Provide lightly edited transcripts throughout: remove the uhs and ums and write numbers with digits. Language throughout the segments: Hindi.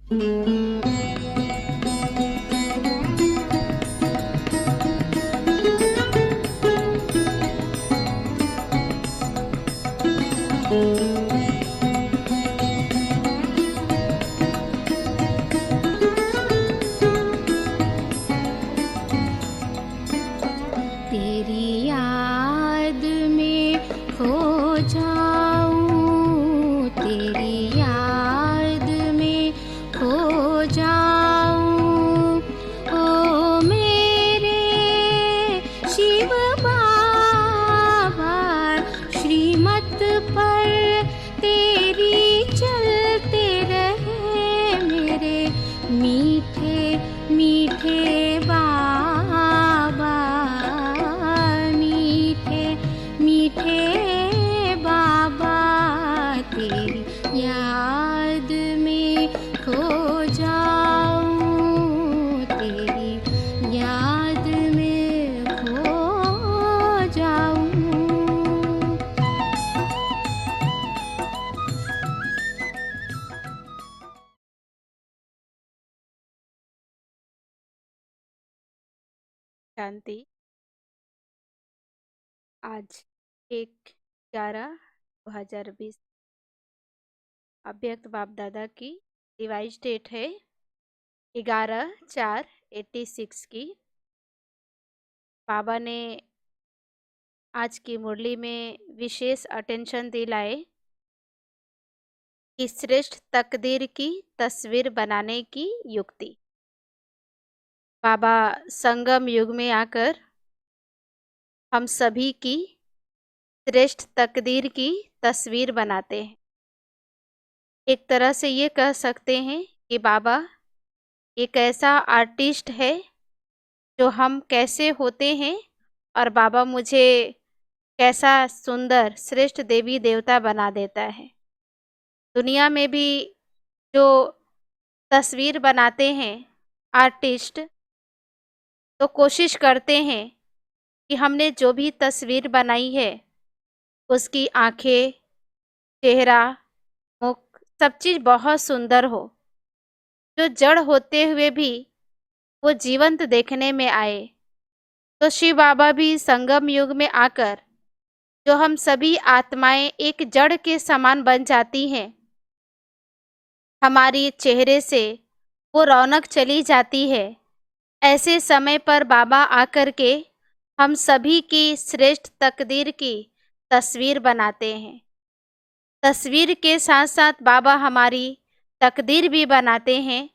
तेरी याद में खो जाऊं, तेरी याद में खो जाऊं। ओ मेरे शिव बाबा, श्रीमत पर तेरी चलते रहे मेरे मीठे मीठे बाबा, मीठे मीठे बाबा। तेरी याद में खो जाऊं, तेरी याद में खो जाऊं। शांति। आज 1/11/2020 अव्यक्त बाप दादा की डिवाइस डेट है 11/4/86 की। बाबा ने आज की मुरली में विशेष अटेंशन दिलाए कि श्रेष्ठ तकदीर की तस्वीर बनाने की युक्ति। बाबा संगम युग में आकर हम सभी की श्रेष्ठ तकदीर की तस्वीर बनाते हैं। एक तरह से ये कह सकते हैं कि बाबा एक ऐसा आर्टिस्ट है जो हम कैसे होते हैं और बाबा मुझे कैसा सुंदर श्रेष्ठ देवी देवता बना देता है। दुनिया में भी जो तस्वीर बनाते हैं आर्टिस्ट, तो कोशिश करते हैं कि हमने जो भी तस्वीर बनाई है उसकी आंखें, चेहरा, मुख, सब चीज़ बहुत सुंदर हो, जो जड़ होते हुए भी वो जीवंत देखने में आए। तो शिव बाबा भी संगम युग में आकर जो हम सभी आत्माएं एक जड़ के समान बन जाती हैं, हमारी चेहरे से वो रौनक चली जाती है। ऐसे समय पर बाबा आकर के हम सभी की श्रेष्ठ तकदीर की तस्वीर बनाते हैं। तस्वीर के साथ साथ बाबा हमारी तकदीर भी बनाते हैं,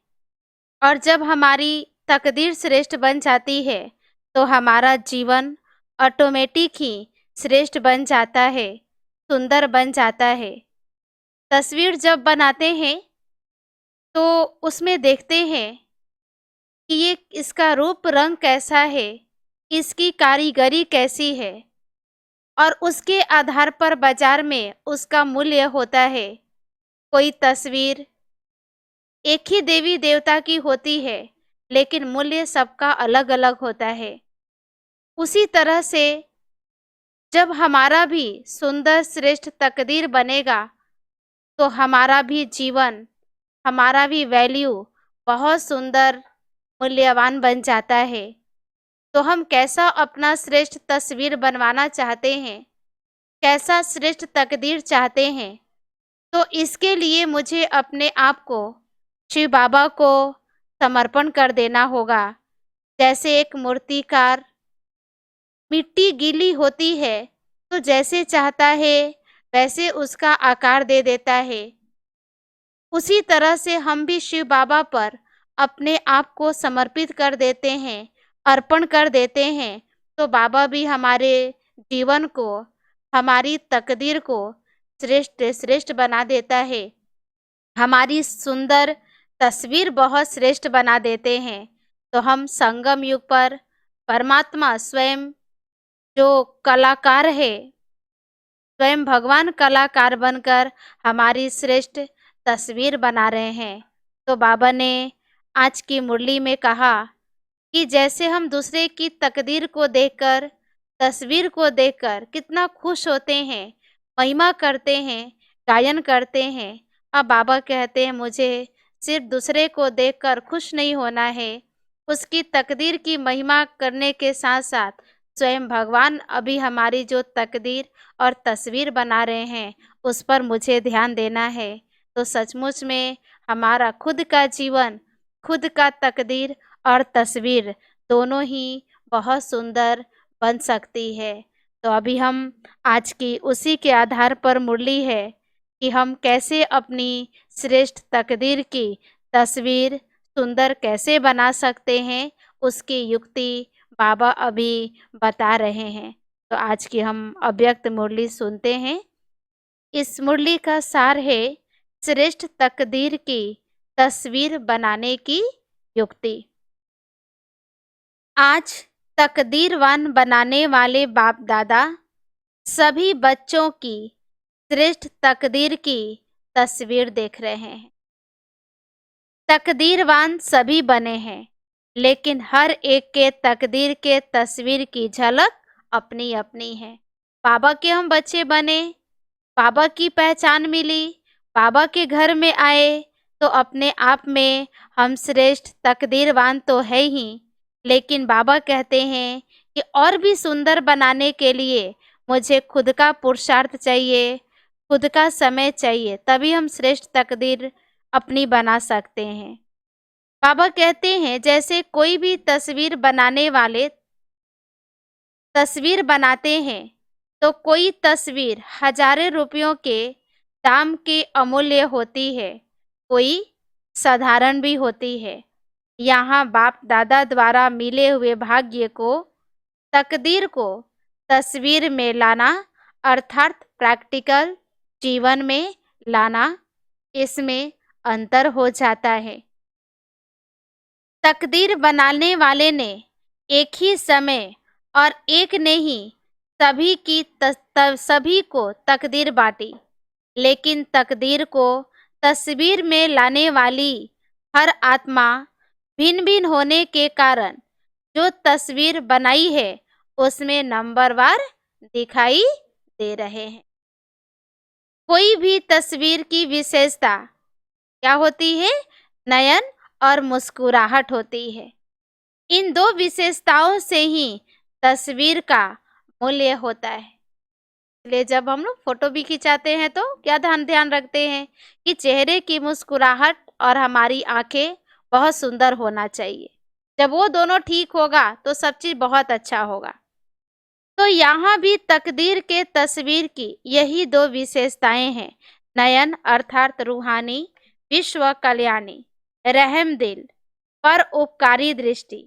और जब हमारी तकदीर श्रेष्ठ बन जाती है तो हमारा जीवन ऑटोमेटिक ही श्रेष्ठ बन जाता है, सुंदर बन जाता है। तस्वीर जब बनाते हैं तो उसमें देखते हैं कि ये इसका रूप रंग कैसा है, इसकी कारीगरी कैसी है, और उसके आधार पर बाजार में उसका मूल्य होता है। कोई तस्वीर एक ही देवी देवता की होती है लेकिन मूल्य सबका अलग अलग होता है। उसी तरह से जब हमारा भी सुंदर श्रेष्ठ तकदीर बनेगा तो हमारा भी जीवन, हमारा भी वैल्यू बहुत सुंदर मूल्यवान बन जाता है। तो हम कैसा अपना श्रेष्ठ तस्वीर बनवाना चाहते हैं, कैसा श्रेष्ठ तकदीर चाहते हैं, तो इसके लिए मुझे अपने आप को शिव बाबा को समर्पण कर देना होगा। जैसे एक मूर्तिकार मिट्टी गीली होती है तो जैसे चाहता है वैसे उसका आकार दे देता है। उसी तरह से हम भी शिव बाबा पर अपने आप को समर्पित कर देते हैं, अर्पण कर देते हैं, तो बाबा भी हमारे जीवन को, हमारी तकदीर को श्रेष्ठ श्रेष्ठ बना देता है। हमारी सुंदर तस्वीर बहुत श्रेष्ठ बना देते हैं। तो हम संगम युग पर परमात्मा स्वयं जो कलाकार है, स्वयं भगवान कलाकार बनकर हमारी श्रेष्ठ तस्वीर बना रहे हैं। तो बाबा ने आज की मुरली में कहा कि जैसे हम दूसरे की तकदीर को देखकर, तस्वीर को देखकर कितना खुश होते हैं, महिमा करते हैं, गायन करते हैं। अब बाबा कहते हैं मुझे सिर्फ दूसरे को देखकर खुश नहीं होना है, उसकी तकदीर की महिमा करने के साथ साथ स्वयं भगवान अभी हमारी जो तकदीर और तस्वीर बना रहे हैं उस पर मुझे ध्यान देना है। तो सचमुच में हमारा खुद का जीवन, खुद का तकदीर और तस्वीर दोनों ही बहुत सुंदर बन सकती है। तो अभी हम आज की उसी के आधार पर मुरली है कि हम कैसे अपनी श्रेष्ठ तकदीर की तस्वीर सुंदर कैसे बना सकते हैं, उसकी युक्ति बाबा अभी बता रहे हैं। तो आज की हम अव्यक्त मुरली सुनते हैं। इस मुरली का सार है श्रेष्ठ तकदीर की तस्वीर बनाने की युक्ति। आज तकदीरवान बनाने वाले बाप दादा सभी बच्चों की श्रेष्ठ तकदीर की तस्वीर देख रहे हैं। तकदीरवान सभी बने हैं, लेकिन हर एक के तकदीर के तस्वीर की झलक अपनी अपनी है। बाबा के हम बच्चे बने, बाबा की पहचान मिली, बाबा के घर में आए, तो अपने आप में हम श्रेष्ठ तकदीरवान तो है ही, लेकिन बाबा कहते हैं कि और भी सुंदर बनाने के लिए मुझे खुद का पुरुषार्थ चाहिए, खुद का समय चाहिए, तभी हम श्रेष्ठ तकदीर अपनी बना सकते हैं। बाबा कहते हैं जैसे कोई भी तस्वीर बनाने वाले तस्वीर बनाते हैं, तो कोई तस्वीर हजारों रुपयों के दाम की अमूल्य होती है, कोई साधारण भी होती है। यहाँ बाप दादा द्वारा मिले हुए भाग्य को, तकदीर को तस्वीर में लाना अर्थात प्रैक्टिकल जीवन में लाना, इसमें अंतर हो जाता है। तकदीर बनाने वाले ने एक ही समय और एक नहीं सभी को तकदीर बांटी, लेकिन तकदीर को तस्वीर में लाने वाली हर आत्मा भिन्न भिन्न होने के कारण जो तस्वीर बनाई है उसमें नंबरवार दिखाई दे रहे हैं। कोई भी तस्वीर की विशेषता क्या होती है? नयन और मुस्कुराहट होती है। इन दो विशेषताओं से ही तस्वीर का मूल्य होता है। इसलिए जब हम लोग फोटो भी खिंचाते हैं तो क्या ध्यान रखते हैं कि चेहरे की मुस्कुराहट और हमारी आंखें बहुत सुंदर होना चाहिए। जब वो दोनों ठीक होगा तो सब चीज बहुत अच्छा होगा। तो यहाँ भी तकदीर के तस्वीर की यही दो विशेषताएं हैं। नयन अर्थात रूहानी, विश्व कल्याणी, रहम दिल, पर उपकारी दृष्टि।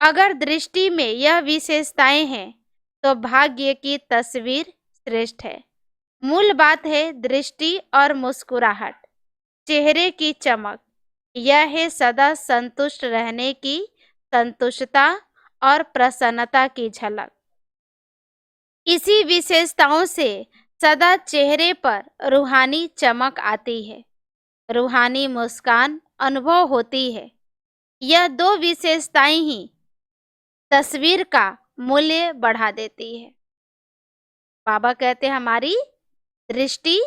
अगर दृष्टि में यह विशेषताएं हैं तो भाग्य की तस्वीर श्रेष्ठ है। मूल बात है दृष्टि और मुस्कुराहट, चेहरे की चमक, यह है सदा संतुष्ट रहने की संतुष्टता और प्रसन्नता की झलक। इसी विशेषताओं से सदा चेहरे पर रूहानी चमक आती है, रूहानी मुस्कान अनुभव होती है। यह दो विशेषताएं ही तस्वीर का मूल्य बढ़ा देती है। बाबा कहते हैं हमारी दृष्टि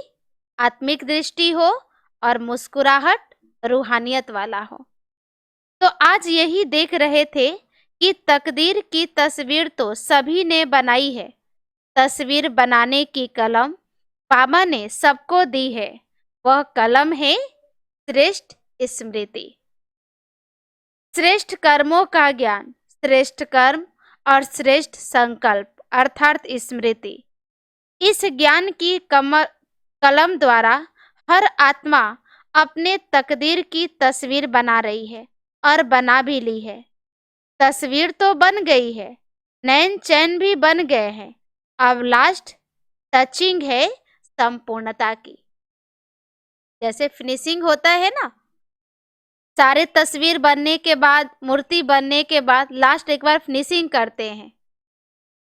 आत्मिक दृष्टि हो और मुस्कुराहट रूहानियत वाला हो। तो आज यही देख रहे थे कि तकदीर की तस्वीर तो सभी ने बनाई है। तस्वीर बनाने की कलम बाबा ने सबको दी है। वह कलम है श्रेष्ठ स्मृति। श्रेष्ठ कर्मों का ज्ञान, श्रेष्ठ कर्म और श्रेष्ठ संकल्प अर्थात स्मृति। इस ज्ञान की कलम द्वारा हर आत्मा अपने तकदीर की तस्वीर बना रही है और बना भी ली है। तस्वीर तो बन गई है, नैन चैन भी बन गए हैं। अब लास्ट टचिंग है संपूर्णता की। जैसे फिनिशिंग होता है ना, सारे तस्वीर बनने के बाद, मूर्ति बनने के बाद लास्ट एक बार फिनिशिंग करते हैं।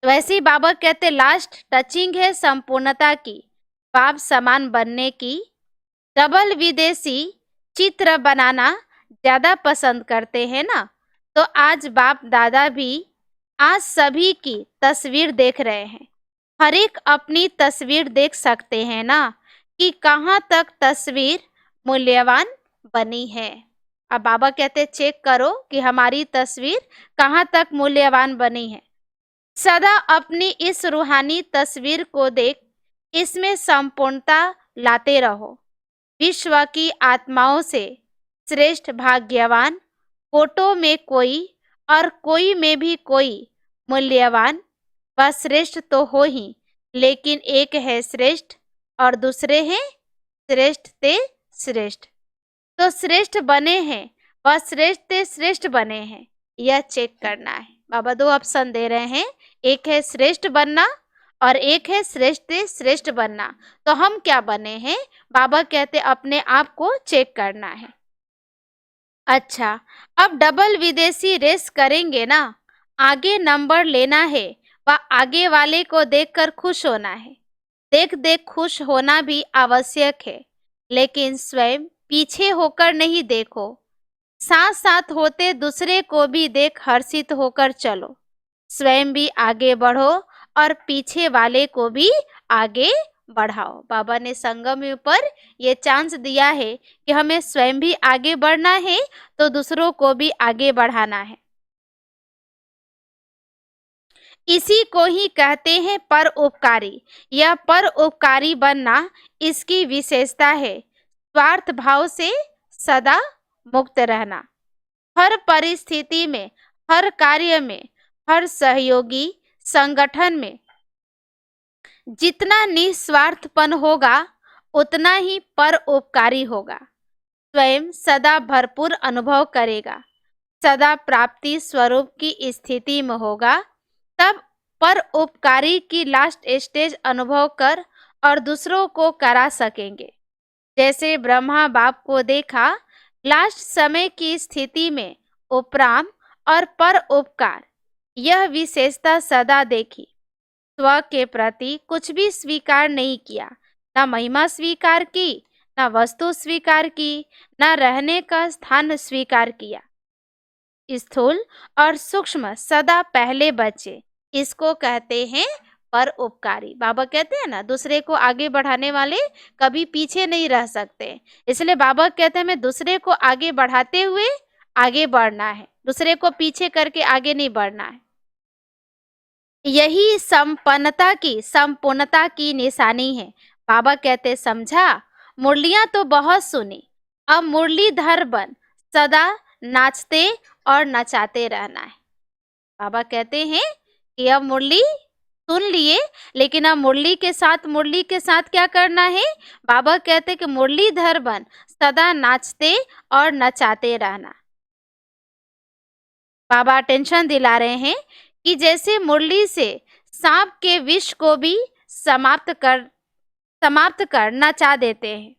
वैसे ही बाबा कहते लास्ट टचिंग है संपूर्णता की, बाप समान बनने की। डबल विदेशी चित्र बनाना ज्यादा पसंद करते हैं ना, तो आज बाप दादा भी आज सभी की तस्वीर देख रहे हैं। हर एक अपनी तस्वीर देख सकते हैं ना कि कहाँ तक तस्वीर मूल्यवान बनी है। अब बाबा कहते चेक करो कि हमारी तस्वीर कहाँ तक मूल्यवान बनी है। सदा अपनी इस रूहानी तस्वीर को देख इसमें संपूर्णता लाते रहो। विश्व की आत्माओं से श्रेष्ठ भाग्यवान फोटो में कोई और कोई में भी कोई मूल्यवान व श्रेष्ठ तो हो ही, लेकिन एक है श्रेष्ठ और दूसरे हैं श्रेष्ठ ते श्रेष्ठ। तो श्रेष्ठ बने हैं व श्रेष्ठ ते श्रेष्ठ बने हैं, यह चेक करना है। बाबा दो ऑप्शन दे रहे हैं, एक है श्रेष्ठ बनना और एक है श्रेष्ठ ते श्रेष्ठ बनना। तो हम क्या बने हैं? बाबा कहते अपने आप को चेक करना है। अच्छा, अब डबल विदेशी रेस करेंगे ना, आगे नंबर लेना है व आगे वाले को देखकर खुश होना है। देख देख खुश होना भी आवश्यक है, लेकिन स्वयं पीछे होकर नहीं देखो। साथ साथ होते दूसरे को भी देख हर्षित होकर चलो। स्वयं भी आगे बढ़ो और पीछे वाले को भी आगे बढ़ाओ। बाबा ने संगम पर ये चांस दिया है कि हमें स्वयं भी आगे बढ़ना है तो दूसरों को भी आगे बढ़ाना है। इसी को ही कहते हैं परोपकारी। यह परोपकारी बनना इसकी विशेषता है। स्वार्थ भाव से सदा मुक्त रहना। हर परिस्थिति में, हर कार्य में, हर सहयोगी संगठन में जितना निस्वार्थपन होगा उतना ही परोपकारी होगा। स्वयं सदा भरपूर अनुभव करेगा, सदा प्राप्ति स्वरूप की स्थिति में होगा, तब परोपकारी की लास्ट स्टेज अनुभव कर और दूसरों को करा सकेंगे। जैसे ब्रह्मा बाप को देखा, लास्ट समय की स्थिति में उपराम और परोपकार, यह विशेषता सदा देखी। स्व के प्रति कुछ भी स्वीकार नहीं किया, न महिमा स्वीकार की, न वस्तु स्वीकार की, न रहने का स्थान स्वीकार किया। स्थूल और सूक्ष्म सदा पहले बचे, इसको कहते हैं परोपकारी। बाबा कहते हैं ना, दूसरे को आगे बढ़ाने वाले कभी पीछे नहीं रह सकते। इसलिए बाबा कहते हैं हमें दूसरे को आगे बढ़ाते हुए आगे बढ़ना है, दूसरे को पीछे करके आगे नहीं बढ़ना है। यही संपूर्णता की निशानी है। बाबा कहते समझा, मुरलियां तो बहुत सुनी, अब मुरलीधर बन, सदा नाचते और नचाते रहना है। बाबा कहते हैं कि अब मुरली सुन लिए, लेकिन अब मुरली के साथ क्या करना है? बाबा कहते कि मुरलीधर बन, सदा नाचते और नचाते रहना। बाबा टेंशन दिला रहे हैं कि जैसे मुरली से सांप के विष को भी समाप्त कर नचा देते हैं।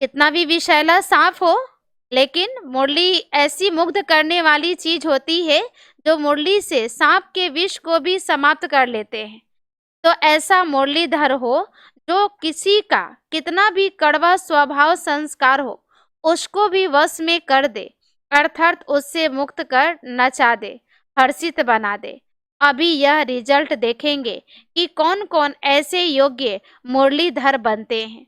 कितना भी विषैला सांप हो, लेकिन मुरली ऐसी मुग्ध करने वाली चीज होती है जो मुरली से सांप के विष को भी समाप्त कर लेते हैं। तो ऐसा मुरलीधर हो जो किसी का कितना भी कड़वा स्वभाव संस्कार हो उसको भी वश में कर दे, अर्थात उससे मुक्त कर नचा दे, हर्षित बना दे। अभी यह रिजल्ट देखेंगे कि कौन कौन ऐसे योग्य मुरलीधर बनते हैं।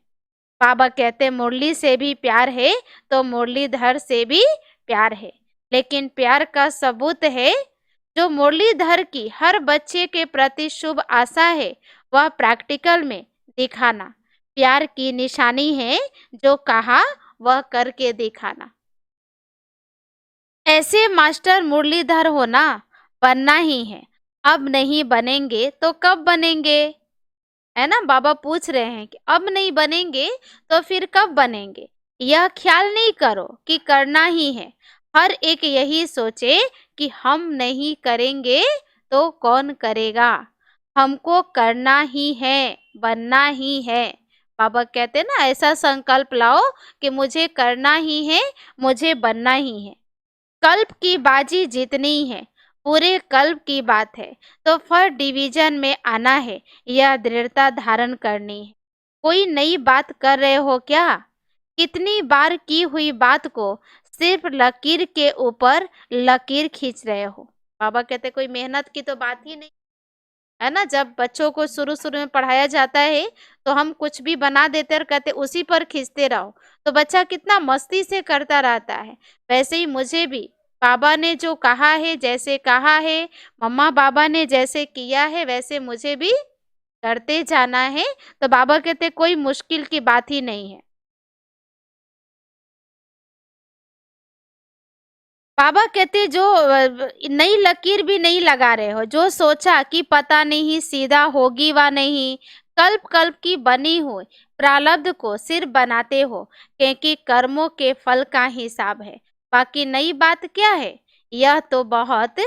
बाबा कहते मुरली से भी प्यार है तो मुरलीधर से भी प्यार है, लेकिन प्यार का सबूत है जो मुरलीधर की हर बच्चे के प्रति शुभ आशा है वह प्रैक्टिकल में दिखाना। प्यार की निशानी है जो कहा वह करके दिखाना। ऐसे मास्टर मुरलीधर होना बनना ही है। अब नहीं बनेंगे तो कब बनेंगे? है ना, बाबा पूछ रहे हैं कि अब नहीं बनेंगे तो फिर कब बनेंगे? यह ख्याल नहीं करो कि करना ही है। हर एक यही सोचे कि हम नहीं करेंगे तो कौन करेगा। हमको करना ही है, बनना ही है। बाबा कहते ना, ऐसा संकल्प लाओ कि मुझे करना ही है, मुझे बनना ही है। कल्प की बाजी जीतनी है, पूरे कल्प की बात है तो फर्स्ट डिवीजन में आना है, यह दृढ़ता धारण करनी है। कोई नई बात कर रहे हो क्या? कितनी बार की हुई बात को सिर्फ लकीर के ऊपर लकीर खींच रहे हो। बाबा कहते कोई मेहनत की तो बात ही नहीं। है ना? जब बच्चों को शुरू-शुरू में पढ़ाया जाता है, तो हम कुछ भी बना देते हैं और कहते उसी पर खींचते रहो, तो बच्चा कितना मस्ती से करता रहता है। वैसे ही मुझे भी बाबा ने जो कहा है, जैसे कहा है, मम्मा-पापा ने जैसे किया है, वैसे मुझे भी करते जाना है। तो बाबा कहते कोई मुश्किल की बात ही नहीं है। बाबा कहते जो नई लकीर भी नहीं लगा रहे हो, जो सोचा कि पता नहीं सीधा होगी व नहीं, कल्प कल्प की बनी हो, प्रारब्ध को सिर बनाते हो, क्योंकि कर्मों के फल का हिसाब है। बाकी नई बात क्या है? यह तो बहुत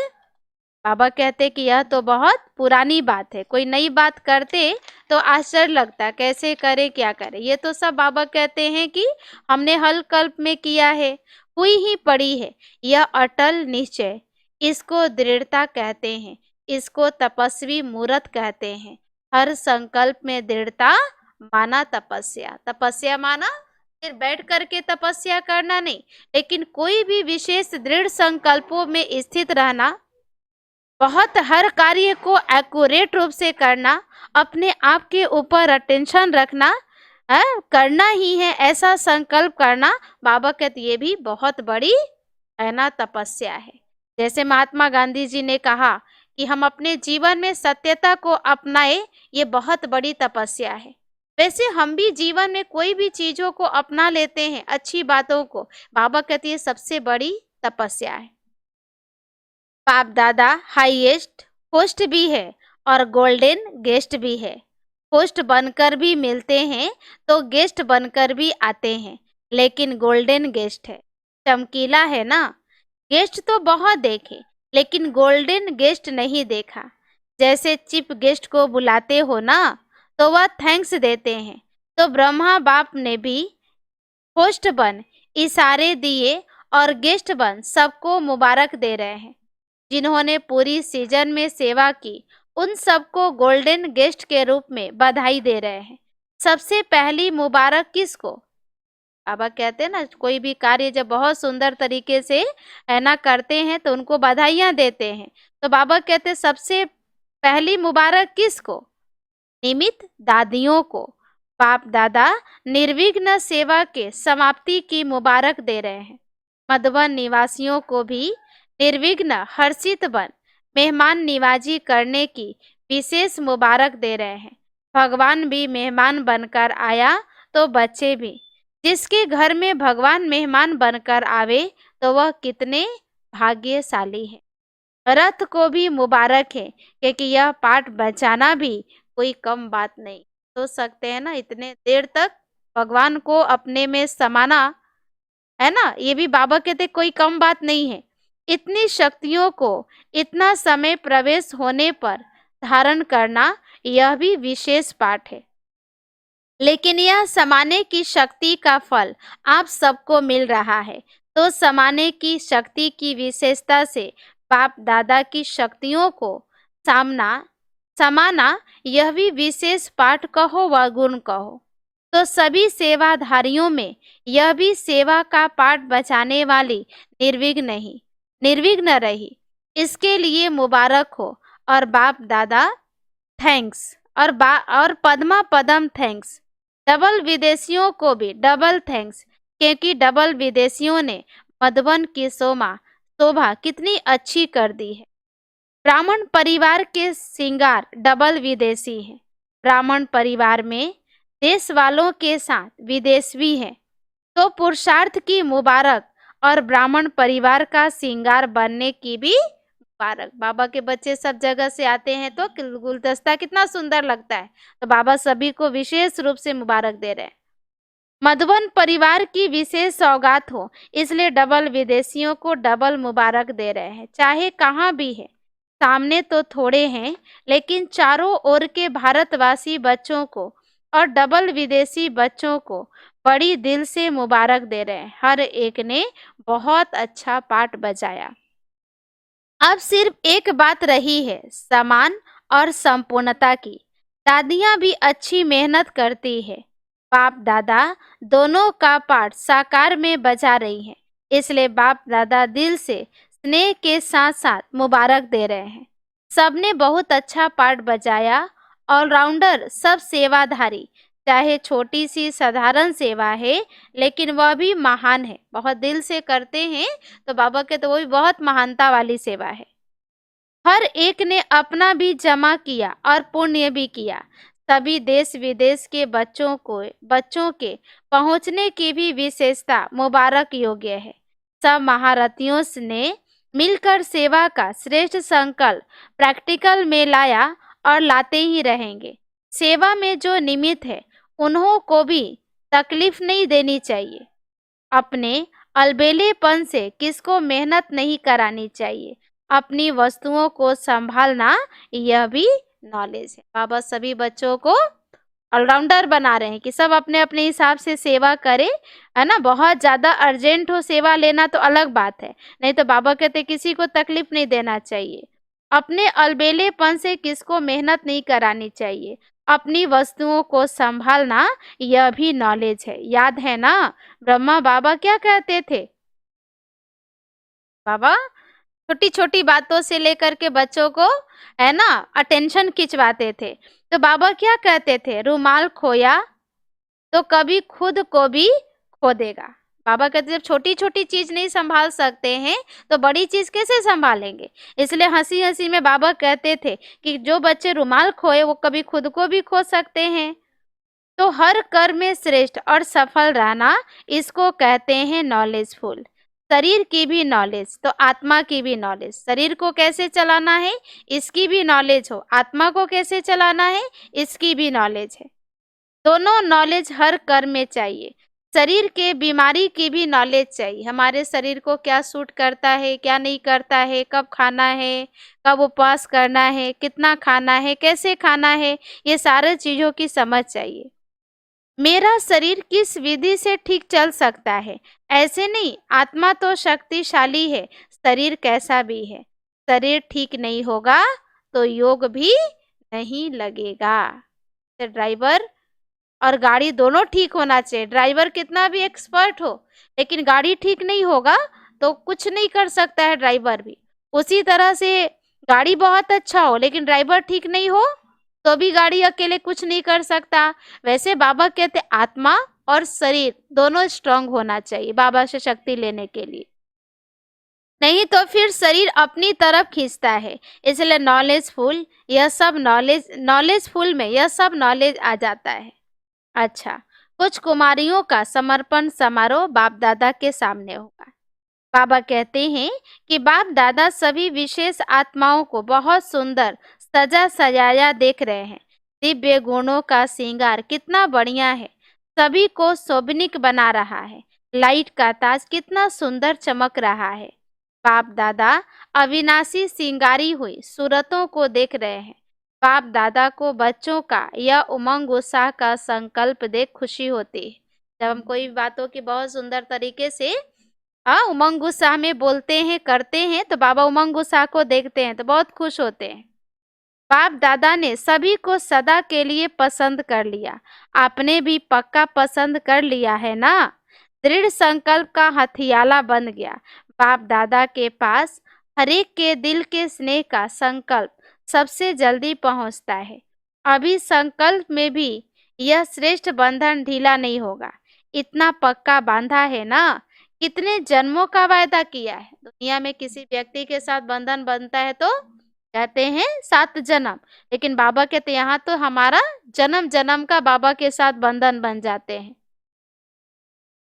बाबा कहते कि यह तो बहुत पुरानी बात है। कोई नई बात करते तो आश्चर्य लगता, कैसे करे, क्या करे। ये तो सब बाबा कहते हैं कि हमने हल कल्प में किया है, हुई ही पड़ी है। यह अटल निश्चय, इसको दृढ़ता कहते हैं, इसको तपस्वी मूर्त कहते हैं। हर संकल्प में दृढ़ता माना तपस्या। तपस्या माना फिर बैठ करके तपस्या करना नहीं, लेकिन कोई भी विशेष दृढ़ संकल्पों में स्थित रहना, बहुत हर कार्य को एक्यूरेट रूप से करना, अपने आप के ऊपर अटेंशन रखना, है करना ही है ऐसा संकल्प करना। बाबा कहते ये भी बहुत बड़ी है ना तपस्या है। जैसे महात्मा गांधी जी ने कहा कि हम अपने जीवन में सत्यता को अपनाए, ये बहुत बड़ी तपस्या है। वैसे हम भी जीवन में कोई भी चीजों को अपना लेते हैं, अच्छी बातों को, बाबा कहते ये सबसे बड़ी तपस्या है। बाप दादा हाईएस्ट होस्ट भी है और गोल्डन गेस्ट भी है। होस्ट बनकर भी मिलते हैं तो गेस्ट बनकर भी आते हैं, लेकिन गोल्डन गेस्ट है, चमकीला है ना। गेस्ट तो बहुत देखे, लेकिन गोल्डन गेस्ट नहीं देखा। जैसे चीफ गेस्ट को बुलाते हो ना, तो वह थैंक्स देते हैं। तो ब्रह्मा बाप ने भी होस्ट बन इशारे दिए और गेस्ट बन सबको मुबारक दे रहे हैं। जिन्होंने पूरी सीजन में सेवा की, उन सबको गोल्डन गेस्ट के रूप में बधाई दे रहे हैं। सबसे पहली मुबारक किसको? बाबा कहते हैं ना, कोई भी कार्य जब बहुत सुंदर तरीके से है ना करते हैं तो उनको बधाइयां देते हैं। तो बाबा कहते हैं सबसे पहली मुबारक किसको? निमित्त दादियों को। बाप दादा निर्विघ्न सेवा के समाप्ति की मुबारक दे रहे हैं। मधुबन निवासियों को भी निर्विघ्न हर्षित बन मेहमान निवाजी करने की विशेष मुबारक दे रहे हैं। भगवान भी मेहमान बनकर आया तो बच्चे भी। जिसके घर में भगवान मेहमान बनकर आवे तो वह कितने भाग्यशाली है। रथ को भी मुबारक है, क्योंकि यह पाठ बचाना भी कोई कम बात नहीं। सोच सकते हैं ना, इतने देर तक भगवान को अपने में समाना, है ना, ये भी बाबा कहते कोई कम बात नहीं है। इतनी शक्तियों को इतना समय प्रवेश होने पर धारण करना, यह भी विशेष पाठ है। लेकिन यह समाने की शक्ति का फल आप सबको मिल रहा है। तो समाने की शक्ति की विशेषता से बाप दादा की शक्तियों को समाना, यह भी विशेष पाठ कहो व गुण कहो। तो सभी सेवाधारियों में यह भी सेवा का पाठ बचाने वाली निर्विघ्न रही, इसके लिए मुबारक हो। और बाप दादा थैंक्स और पद्मा पदम थैंक्स। डबल विदेशियों को भी डबल थैंक्स, क्योंकि डबल विदेशियों ने मधुबन की शोभा कितनी अच्छी कर दी है। ब्राह्मण परिवार के श्रृंगार डबल विदेशी हैं। ब्राह्मण परिवार में देश वालों के साथ विदेश भी है, तो पुरुषार्थ की मुबारक और ब्राह्मण परिवार का श्रृंगार बनने की भी मुबारक। बाबा के बच्चे सब जगह से आते हैं तो गुलदस्ता कितना सुंदर लगता है, तो बाबा सभी को विशेष रूप से मुबारक दे रहे हैं। मधुबन परिवार की विशेष सौगात हो, इसलिए डबल विदेशियों को डबल मुबारक दे रहे हैं। चाहे कहाँ भी है, सामने तो थोड़े हैं, लेकिन चारों ओर के भारतवासी बच्चों को और डबल विदेशी बच्चों को बड़ी दिल से मुबारक दे रहे हैं। हर एक ने बहुत अच्छा पाठ बजाया। अब सिर्फ एक बात रही है, समान और संपूर्णता की। दादियाँ भी अच्छी मेहनत करती है। बाप दादा दोनों का पाठ साकार में बजा रही हैं, इसलिए बाप दादा दिल से स्नेह के साथ साथ मुबारक दे रहे हैं। सबने बहुत अच्छा पार्ट बजाया। ऑलराउंडर, सब सेवाधारी, चाहे छोटी सी साधारण सेवा है लेकिन वह भी महान है। बहुत दिल से करते हैं तो बाबा के तो वो भी बहुत महानता वाली सेवा है। हर एक ने अपना भी जमा किया और पुण्य भी किया। सभी देश विदेश के बच्चों के पहुंचने की भी विशेषता मुबारक योग्य है। सब महारथियों ने मिलकर सेवा का श्रेष्ठ संकल्प प्रैक्टिकल में लाया और लाते ही रहेंगे। सेवा में जो निमित्त है उन्हों को भी तकलीफ नहीं देनी चाहिए। अपने अलबेलेपन से किसको मेहनत नहीं करानी चाहिए। अपनी वस्तुओं को संभालना यह भी नॉलेज है। बाबा सभी बच्चों को ऑलराउंडर बना रहे हैं कि सब अपने अपने हिसाब से सेवा करे, है ना। बहुत ज़्यादा अर्जेंट हो सेवा लेना तो अलग बात है, नहीं तो बाबा कहते किसी को तकलीफ नहीं देना चाहिए। अपने अलबेलेपन से किसको मेहनत नहीं करानी चाहिए। अपनी वस्तुओं को संभालना यह भी नॉलेज है। याद है ना ब्रह्मा बाबा क्या कहते थे? बाबा छोटी छोटी बातों से लेकर के बच्चों को, है ना, अटेंशन खिंचवाते थे। तो बाबा क्या कहते थे? रुमाल खोया तो कभी खुद को भी खो देगा। बाबा कहते जब छोटी छोटी चीज नहीं संभाल सकते हैं तो बड़ी चीज कैसे संभालेंगे। इसलिए हंसी हंसी में बाबा कहते थे कि जो बच्चे रुमाल खोए वो कभी खुद को भी खो सकते हैं। तो हर कर्म में श्रेष्ठ और सफल रहना, इसको कहते हैं नॉलेजफुल। शरीर की भी नॉलेज तो आत्मा की भी नॉलेज। शरीर को कैसे चलाना है इसकी भी नॉलेज हो, आत्मा को कैसे चलाना है इसकी भी नॉलेज है। दोनों नॉलेज हर कर्म में चाहिए। शरीर के बीमारी की भी नॉलेज चाहिए। हमारे शरीर को क्या सूट करता है, क्या नहीं करता है, कब खाना है, कब उपवास करना है, कितना खाना है, कैसे खाना है, ये सारे चीज़ों की समझ चाहिए। मेरा शरीर किस विधि से ठीक चल सकता है, ऐसे नहीं। आत्मा तो शक्तिशाली है, शरीर कैसा भी है। शरीर ठीक नहीं होगा तो योग भी नहीं लगेगा। तो ड्राइवर और गाड़ी दोनों ठीक होना चाहिए। ड्राइवर कितना भी एक्सपर्ट हो लेकिन गाड़ी ठीक नहीं होगा तो कुछ नहीं कर सकता है ड्राइवर भी। उसी तरह से गाड़ी बहुत अच्छा हो लेकिन ड्राइवर ठीक नहीं हो तो भी गाड़ी अकेले कुछ नहीं कर सकता। वैसे बाबा कहते आत्मा और शरीर दोनों स्ट्रांग होना चाहिए बाबा से शक्ति लेने के लिए, नहीं तो फिर शरीर अपनी तरफ खींचता है। इसलिए नॉलेजफुल में यह सब नॉलेज आ जाता है। अच्छा, कुछ कुमारियों का समर्पण समारोह बाप दादा के सामने होगा। बाबा कहते हैं कि बाप दादा सभी विशेष आत्माओं को बहुत सुंदर सजा सजाया देख रहे हैं। दिव्य गुणों का श्रृंगार कितना बढ़िया है, सभी को शोभनिक बना रहा है। लाइट का ताज कितना सुंदर चमक रहा है। बाप दादा अविनाशी श्रृंगारी हुई सूरतों को देख रहे हैं। बाप दादा को बच्चों का यह उमंग उत्साह का संकल्प देख खुशी होती है। जब हम कोई बातों की बहुत सुंदर तरीके से उमंग उत्साह में बोलते हैं, करते हैं, तो बाबा उमंग उत्साह को देखते हैं तो बहुत खुश होते हैं। बाप दादा ने सभी को सदा के लिए पसंद कर लिया। आपने भी पक्का पसंद कर लिया है ना। दृढ़ संकल्प का हथियाला बन गया। बाप दादा के पास हरेक के दिल के स्नेह का संकल्प सबसे जल्दी पहुंचता है। अभी संकल्प में भी यह श्रेष्ठ बंधन ढीला नहीं होगा। इतना पक्का बांधा है ना, कितने जन्मों का वायदा किया है। दुनिया में किसी व्यक्ति के साथ बंधन बनता है तो कहते हैं 7 जन्म, लेकिन बाबा कहते यहाँ तो हमारा जन्म जन्म का बाबा के साथ बंधन बन जाते हैं।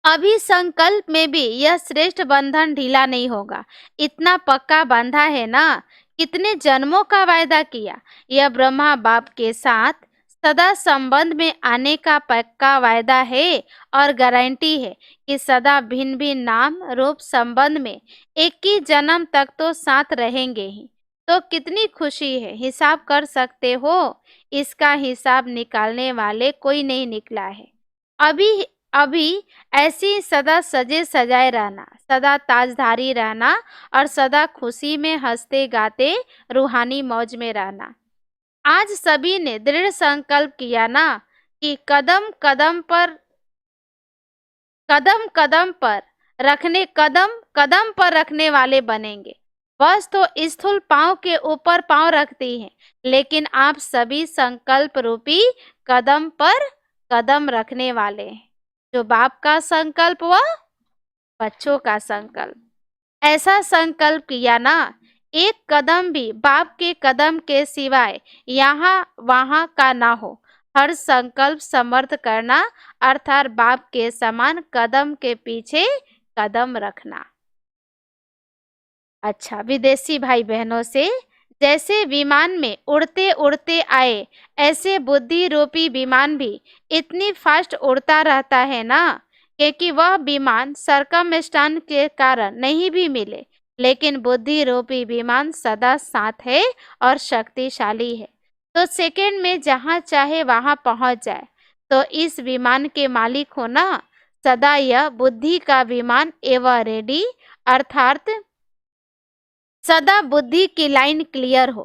अभी संकल्प में भी यह श्रेष्ठ बंधन ढीला नहीं होगा। इतना पक्का बांधा है ना, कितने जन्मों का वायदा किया। यह ब्रह्मा बाप के साथ सदा संबंध में आने का पक्का वायदा है और गारंटी है कि सदा भिन्न भिन्न नाम रूप संबंध में एक ही जन्म तक तो साथ रहेंगे ही। तो कितनी खुशी है। हिसाब कर सकते हो, इसका हिसाब निकालने वाले कोई नहीं निकला है। अभी अभी ऐसी सदा सजे सजाए रहना, सदा ताजधारी रहना और सदा खुशी में हंसते गाते रूहानी मौज में रहना। आज सभी ने दृढ़ संकल्प किया ना कि कदम कदम पर रखने वाले बनेंगे। बस तो स्थूल पांव के ऊपर पांव रखती है, लेकिन आप सभी संकल्प रूपी कदम पर कदम रखने वाले हैं। जो बाप का संकल्प वह बच्चों का संकल्प। ऐसा संकल्प किया ना, एक कदम भी बाप के कदम के सिवाय यहाँ वहां का ना हो। हर संकल्प समर्थ करना अर्थात बाप के समान कदम के पीछे कदम रखना। अच्छा, विदेशी भाई बहनों से, जैसे विमान में उड़ते उड़ते आए, ऐसे बुद्धि रूपी विमान भी इतनी फास्ट उड़ता रहता है ना, क्योंकि वह विमान सरकमस्टांस के कारण नहीं भी मिले, लेकिन बुद्धि रूपी विमान सदा साथ है और शक्तिशाली है, तो सेकंड में जहां चाहे वहां पहुंच जाए। तो इस विमान के मालिक हो ना, सदा यह बुद्धि का विमान एवं रेडी, अर्थात सदा बुद्धि की लाइन क्लियर हो,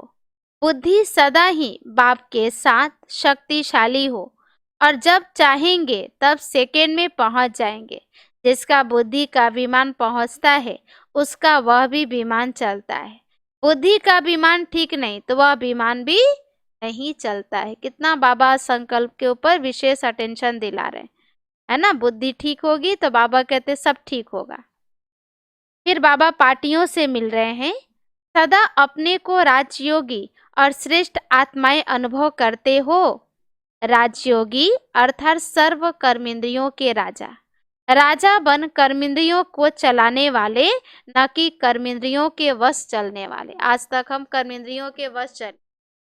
बुद्धि सदा ही बाप के साथ शक्तिशाली हो, और जब चाहेंगे तब सेकेंड में पहुंच जाएंगे। जिसका बुद्धि का विमान पहुंचता है, उसका वह भी विमान चलता है। बुद्धि का विमान ठीक नहीं तो वह विमान भी नहीं चलता है। कितना बाबा संकल्प के ऊपर विशेष अटेंशन दिला रहे हैं, है ना। बुद्धि ठीक होगी तो बाबा कहते सब ठीक होगा। फिर बाबा पार्टियों से मिल रहे हैं। सदा अपने को राजयोगी और श्रेष्ठ आत्माएं अनुभव करते हो। राजयोगी अर्थात सर्व कर्मेंद्रियों के राजा, राजा बन कर्मेंद्रियों को चलाने वाले, न कि कर्मेंद्रियों के वश चलने वाले। आज तक हम कर्मेंद्रियों के वश चले,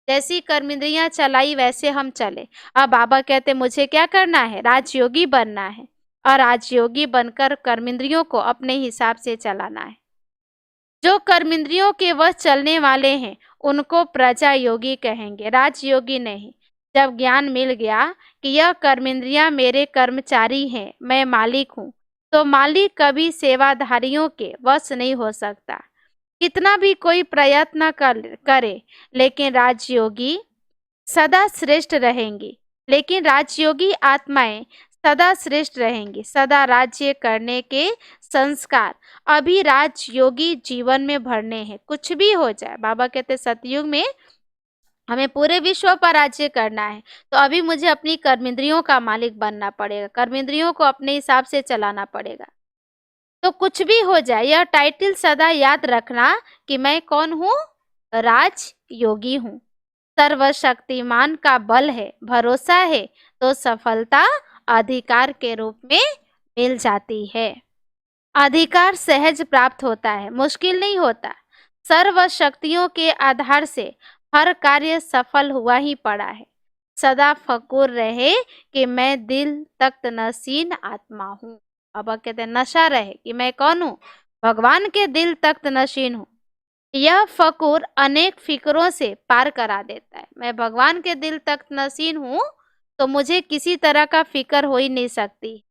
जैसी कर्मेंद्रियां चलाई वैसे हम चले। अब बाबा कहते मुझे क्या करना है, राजयोगी बनना है, और राजयोगी बनकर कर्मेंद्रियों को अपने हिसाब से चलाना है। जो कर्मेंद्रियों के वश चलने वाले हैं उनको प्रजा योगी कहेंगे, राजयोगी नहीं। जब ज्ञान मिल गया कि यह कर्मेंद्रियां मेरे कर्मचारी हैं, मैं मालिक हूँ, तो मालिक कभी सेवाधारियों के वश नहीं हो सकता, कितना भी कोई प्रयत्न करे। लेकिन राजयोगी सदा श्रेष्ठ रहेंगी, लेकिन राजयोगी आत्माएं सदा श्रेष्ठ रहेंगी। सदा राज्य करने के संस्कार अभी राजयोगी जीवन में भरने हैं, कुछ भी हो जाए। बाबा कहते सतयुग में हमें पूरे विश्व पर राज्य करना है, तो अभी मुझे अपनी कर्मेंद्रियों का मालिक बनना पड़ेगा, कर्मेंद्रियों को अपने हिसाब से चलाना पड़ेगा। तो कुछ भी हो जाए, यह टाइटल सदा याद रखना कि मैं कौन हूँ, राजयोगी हूँ। सर्वशक्तिमान का बल है, भरोसा है, तो सफलता अधिकार के रूप में मिल जाती है। अधिकार सहज प्राप्त होता है, मुश्किल नहीं होता। सर्व शक्तियों के आधार से हर कार्य सफल हुआ ही पड़ा है। सदा फकूर रहे कि मैं दिल तख्त नशीन आत्मा हूँ। बाबा कहते हैं नशा रहे कि मैं कौन हूँ, भगवान के दिल तख्त नशीन हूँ। यह फकूर अनेक फिक्रों से पार करा देता है। मैं भगवान के दिल तख्त नशीन हूँ, तो मुझे किसी तरह का फिक्र हो ही नहीं सकती।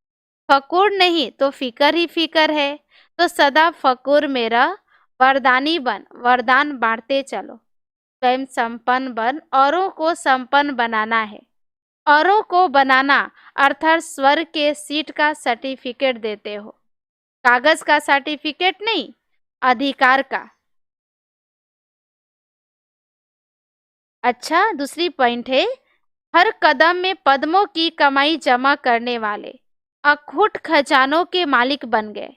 फकूर नहीं तो फिकर ही फिकर है। तो सदा फकूर मेरा वरदानी बन, वरदान बांटते चलो। स्वयं संपन्न बन, औरों को संपन्न बनाना है। औरों को बनाना अर्थात स्वर्ग के सीट का सर्टिफिकेट देते हो, कागज का सर्टिफिकेट नहीं, अधिकार का। अच्छा, दूसरी पॉइंट है, हर कदम में पद्मों की कमाई जमा करने वाले अखुट खजानों के मालिक बन गए।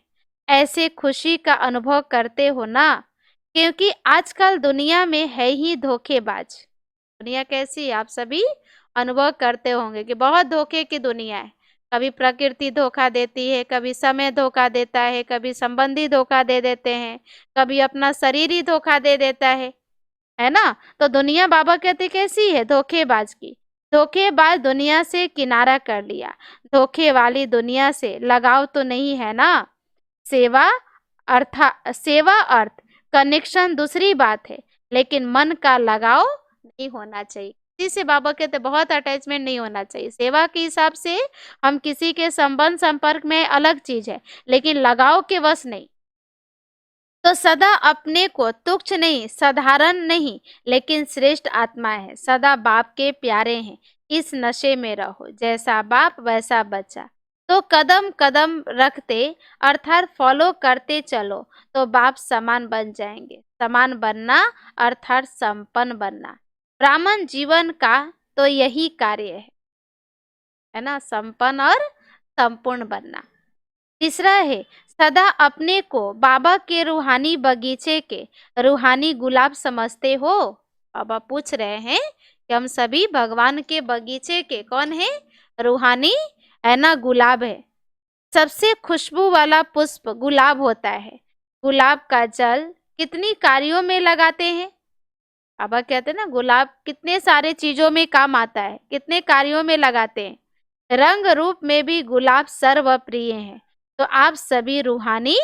ऐसे खुशी का अनुभव करते हो ना, क्योंकि आजकल दुनिया में है ही धोखेबाज। दुनिया कैसी है आप सभी अनुभव करते होंगे कि बहुत धोखे की दुनिया है। कभी प्रकृति धोखा देती है, कभी समय धोखा देता है, कभी संबंधी धोखा दे देते हैं, कभी अपना शरीर ही धोखा दे देता है ना। तो दुनिया बाबा कहते कैसी है, धोखेबाज की। धोखेबाज दुनिया से किनारा कर लिया, धोखे वाली दुनिया से लगाव तो नहीं है ना। सेवा अर्थ कनेक्शन दूसरी बात है, लेकिन मन का लगाव नहीं होना चाहिए। किसी से बाबा कहते बहुत अटैचमेंट नहीं होना चाहिए। सेवा के हिसाब से हम किसी के संबंध संपर्क में अलग चीज है, लेकिन लगाव के वश नहीं। तो सदा अपने को तुच्छ नहीं, साधारण नहीं, लेकिन श्रेष्ठ आत्मा है। सदा बाप के प्यारे हैं, इस नशे में रहो, जैसा बाप वैसा बच्चा। तो कदम कदम रखते अर्थात फॉलो करते चलो तो बाप समान बन जाएंगे। समान बनना अर्थात संपन्न बनना। ब्राह्मण जीवन का तो यही कार्य है ना, संपन्न और संपूर्ण बनना। तीसरा है सदा अपने को बाबा के रूहानी बगीचे के रूहानी गुलाब समझते हो। बाबा पूछ रहे हैं कि हम सभी भगवान के बगीचे के कौन है, रूहानी है ना, गुलाब है। सबसे खुशबू वाला पुष्प गुलाब होता है। गुलाब का जल कितनी कार्यों में लगाते हैं। बाबा कहते हैं ना गुलाब कितने सारे चीजों में काम आता है, कितने कार्यों में लगाते हैं। रंग रूप में भी गुलाब सर्वप्रिय है। तो आप सभी रूहानी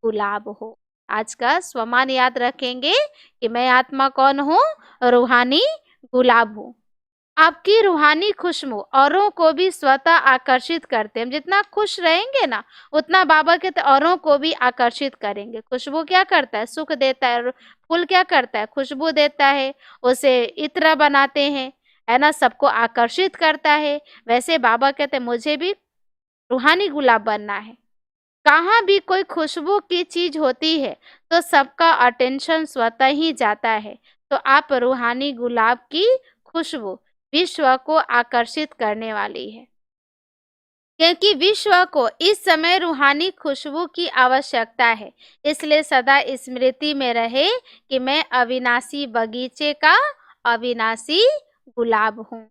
गुलाब हो। आज का स्वमान याद रखेंगे कि मैं आत्मा कौन हूँ, रूहानी गुलाब हूँ। आपकी रूहानी खुशबू औरों को भी स्वतः आकर्षित करते हैं। हम जितना खुश रहेंगे ना उतना बाबा कहते औरों को भी आकर्षित करेंगे। खुशबू क्या करता है, सुख देता है। फूल क्या करता है, खुशबू देता है, उसे इत्र बनाते हैं, है ना, सबको आकर्षित करता है। वैसे बाबा कहते हैं मुझे भी रूहानी गुलाब बनना है। कहाँ भी कोई खुशबू की चीज होती है तो सबका अटेंशन स्वतः ही जाता है। तो आप रूहानी गुलाब की खुशबू विश्व को आकर्षित करने वाली है, क्योंकि विश्व को इस समय रूहानी खुशबू की आवश्यकता है। इसलिए सदा स्मृति में रहे कि मैं अविनाशी बगीचे का अविनाशी गुलाब हूँ।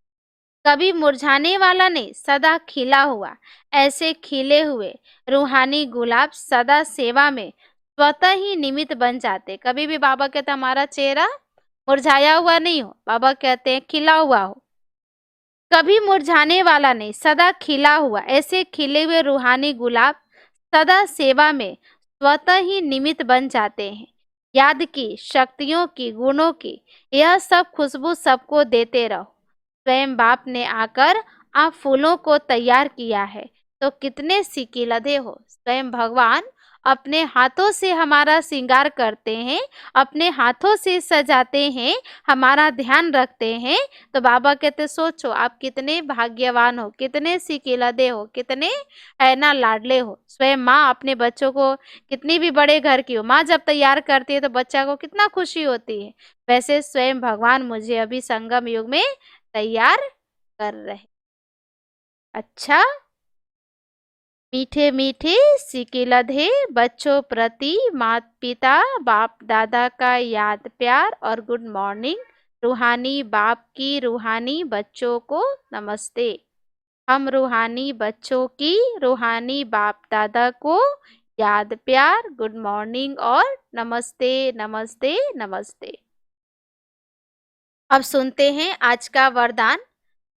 कभी मुरझाने वाला नहीं, सदा खिला हुआ। ऐसे खिले हुए रूहानी गुलाब सदा सेवा में स्वतः ही निमित्त बन जाते। कभी भी बाबा कहते हमारा चेहरा मुरझाया हुआ नहीं हो, बाबा कहते हैं खिला हुआ हो। कभी मुरझाने वाला नहीं, सदा खिला हुआ। ऐसे खिले हुए रूहानी गुलाब सदा सेवा में स्वतः ही निमित्त बन जाते हैं। याद की, शक्तियों की, गुणों की यह सब खुशबू सबको देते रहो। स्वयं बाप ने आकर आप फूलों को तैयार किया है तो कितने सिकिलधे हो। स्वयं भगवान अपने हाथों से हमारा श्रृंगार करते हैं, अपने हाथों से सजाते हैं, हमारा ध्यान रखते हैं। तो बाबा कहते सोचो आप कितने भाग्यवान हो, कितने सिकिलधे हो, कितने है ना लाडले हो। स्वयं माँ अपने बच्चों को, कितनी भी बड़े घर की हो, माँ जब तैयार करती है तो बच्चा को कितना खुशी होती है। वैसे स्वयं भगवान मुझे अभी संगम युग में तैयार कर रहे। अच्छा, मीठे मीठे सिकिलधे बच्चों प्रति माता पिता बाप दादा का याद प्यार और गुड मॉर्निंग। रूहानी बाप की रूहानी बच्चों को नमस्ते। हम रूहानी बच्चों की रूहानी बाप दादा को याद प्यार, गुड मॉर्निंग और नमस्ते नमस्ते नमस्ते। अब सुनते हैं आज का वरदान।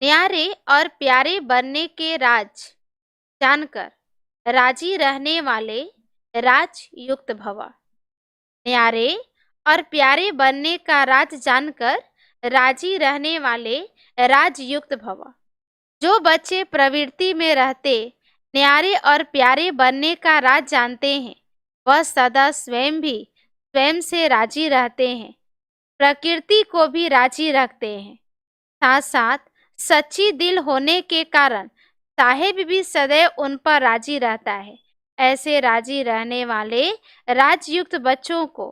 न्यारे और प्यारे बनने के राज जानकर राजी रहने वाले राजयुक्त भव। न्यारे और प्यारे बनने का राज जानकर राजी रहने वाले राजयुक्त भव। जो बच्चे प्रवृत्ति में रहते न्यारे और प्यारे बनने का राज जानते हैं वह सदा स्वयं भी स्वयं से राजी रहते हैं, प्रकृति को भी राजी रखते हैं। साथ साथ सच्ची दिल होने के कारण साहेब भी सदैव उन पर राजी रहता है। ऐसे राजी रहने वाले राजयुक्त बच्चों को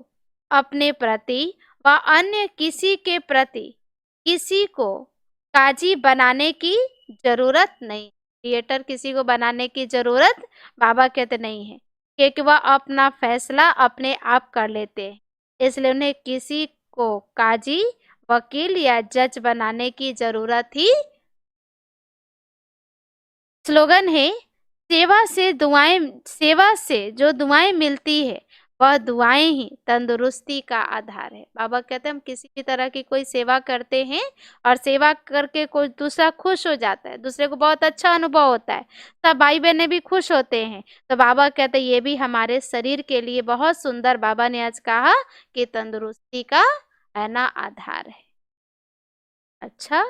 अपने प्रति व अन्य किसी के प्रति किसी को काजी बनाने की जरूरत नहीं। थिएटर किसी को बनाने की जरूरत बाबा कहते नहीं है, क्योंकि वह अपना फैसला अपने आप कर लेते हैं। इसलिए उन्हें किसी को काजी, वकील या जज बनाने की जरूरत ही। स्लोगन है सेवा से जो दुआएं मिलती है वह दुआएं ही तंदुरुस्ती का आधार है। बाबा कहते हैं हम किसी भी तरह की कोई सेवा करते हैं और सेवा करके कोई दूसरा खुश हो जाता है, दूसरे को बहुत अच्छा अनुभव होता है, सब भाई बहनें भी खुश होते हैं। तो बाबा कहते हैं ये भी हमारे शरीर के लिए बहुत सुंदर, बाबा ने आज कहा कि तंदुरुस्ती का है ना आधार है। अच्छा,